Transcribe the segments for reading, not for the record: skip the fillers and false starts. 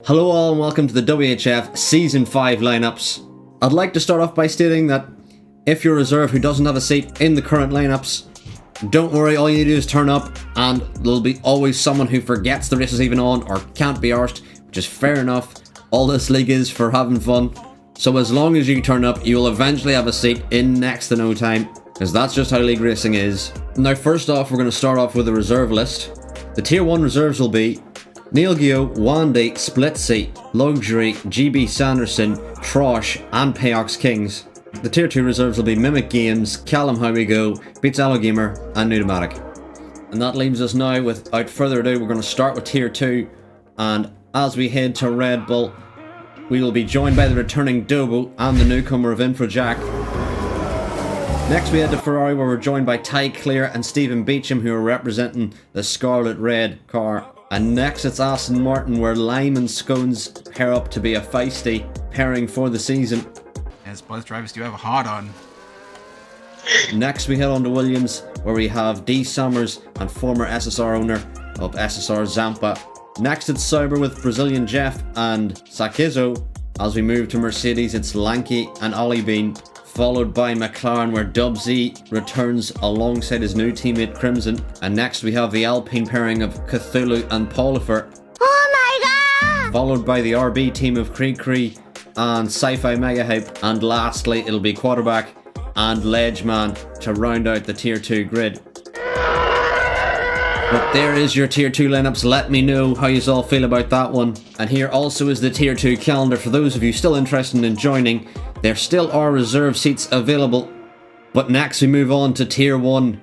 Hello all and welcome to the WHF Season 5 lineups. I'd like to start off by stating that if you're a reserve who doesn't have a seat in the current lineups, don't worry, all you need to do is turn up and there'll be always someone who forgets the race is even on or can't be arsed, which is fair enough. All this league is for having fun. So as long as you turn up, you'll eventually have a seat in next to no time, because that's just how league racing is. Now first off, we're going to start off with a reserve list. The Tier 1 reserves will be Neil Gio, Wandy, Splitsy, Luxury, GB Sanderson, Trosh and Payox Kings. The Tier 2 reserves will be Mimic Games, Callum How We Go, Beats Allo Gamer and Nudomatic. And that leaves us now, without further ado, we're going to start with Tier 2, and as we head to Red Bull, we will be joined by the returning Dobo and the newcomer of Infrajack. Next we head to Ferrari, where we're joined by Ty Clear and Stephen Beecham, who are representing the Scarlet Red car. And next it's Aston Martin, where Lime and Scones pair up to be a feisty pairing for the season. As both drivers do have a hard on. Next we head on to Williams, where we have D Summers and former SSR owner of SSR Zampa. Next it's Sauber with Brazilian Jeff and Sakizo. As we move to Mercedes, it's Lanky and Ollie Bean, followed by McLaren, where Dubsy returns alongside his new teammate Crimson. And next we have the Alpine pairing of Cthulhu and Paulifer. Oh my god! Followed by the RB team of Cree and Sci-Fi Mega Hype. And lastly, it'll be Quarterback and Ledgeman to round out the Tier 2 grid. But there is your Tier 2 lineups. Let me know how you all feel about that one. And here also is the Tier 2 calendar for those of you still interested in joining. There still are reserve seats available. But next we move on to Tier 1,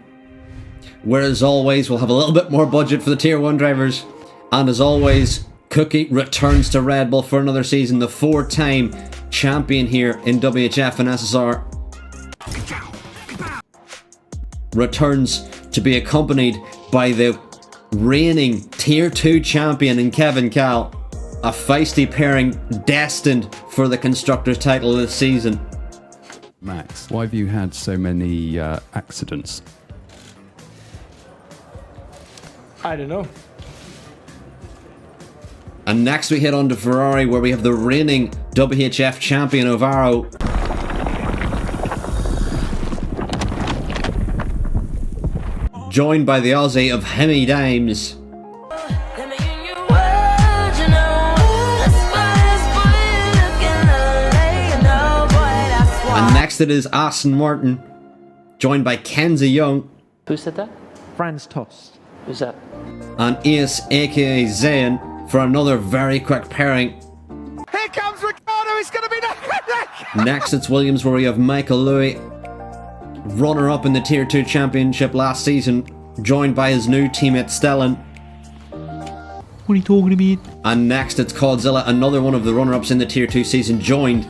where as always we'll have a little bit more budget for the Tier 1 drivers. And as always, Cookie returns to Red Bull for another season, the 4-time champion here in WHF and SSR. Returns to be accompanied by the reigning Tier 2 champion in Kevin Cal. A feisty pairing destined for the Constructors title this season. Max, why have you had so many accidents? I don't know. And next we head on to Ferrari, where we have the reigning WHF champion Ovaro. Joined by the Aussie of Hemi Dimes. And next it is Aston Martin, joined by Kenzie Young. Who said that? Franz Tost. Who's that? And Ace aka Zayn for another very quick pairing. Here comes Ricciardo, he's gonna be the Next it's Williams, where we have Michael Louis, runner-up in the Tier 2 championship last season, joined by his new teammate Stellan. What are you talking about? And next it's Codzilla, another one of the runner-ups in the Tier 2 season, joined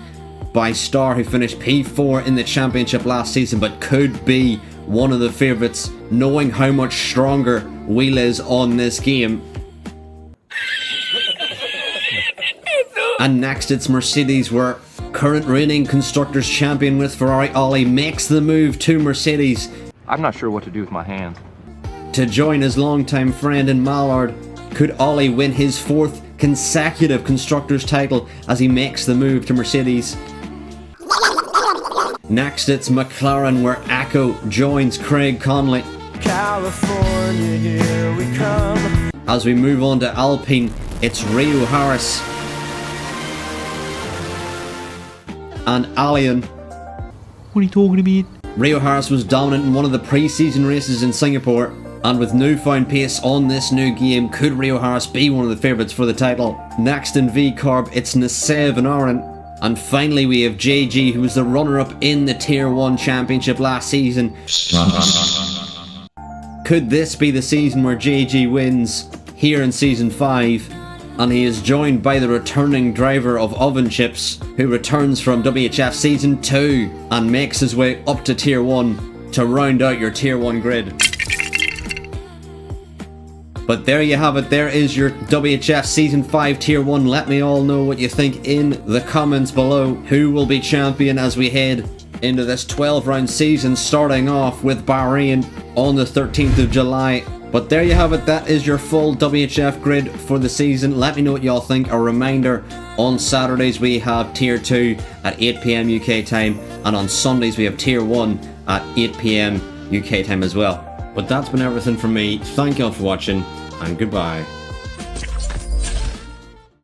by Star, who finished P4 in the championship last season, but could be one of the favourites, knowing how much stronger Wheel is on this game. And next it's Mercedes, where current reigning Constructors champion with Ferrari Ollie makes the move to Mercedes. I'm not sure what to do with my hands. To join his longtime friend in Mallard. Could Ollie win his 4th consecutive Constructors title as he makes the move to Mercedes? Next it's McLaren, where Echo joins Craig Conley. California, here we come. As we move on to Alpine, it's Rio Harris and Alien. What are you talking about? Rio Harris was dominant in one of the pre-season races in Singapore, and with newfound pace on this new game, could Rio Harris be one of the favourites for the title? Next in V-Corp, it's Nasev and Aaron. And finally we have JG, who was the runner-up in the Tier 1 championship last season. Could this be the season where JG wins here in Season 5? And he is joined by the returning driver of Oven Chips, who returns from WHF Season 2 and makes his way up to Tier 1 to round out your Tier 1 grid. But there you have it, there is your WHF Season 5 Tier 1. Let me all know what you think in the comments below. Who will be champion as we head into this 12-round season, starting off with Bahrain on the 13th of July. But there you have it, that is your full WHF grid for the season. Let me know what y'all think. A reminder, on Saturdays we have Tier 2 at 8 PM UK time, and on Sundays we have Tier 1 at 8 PM UK time as well. But that's been everything from me. Thank y'all for watching, and goodbye.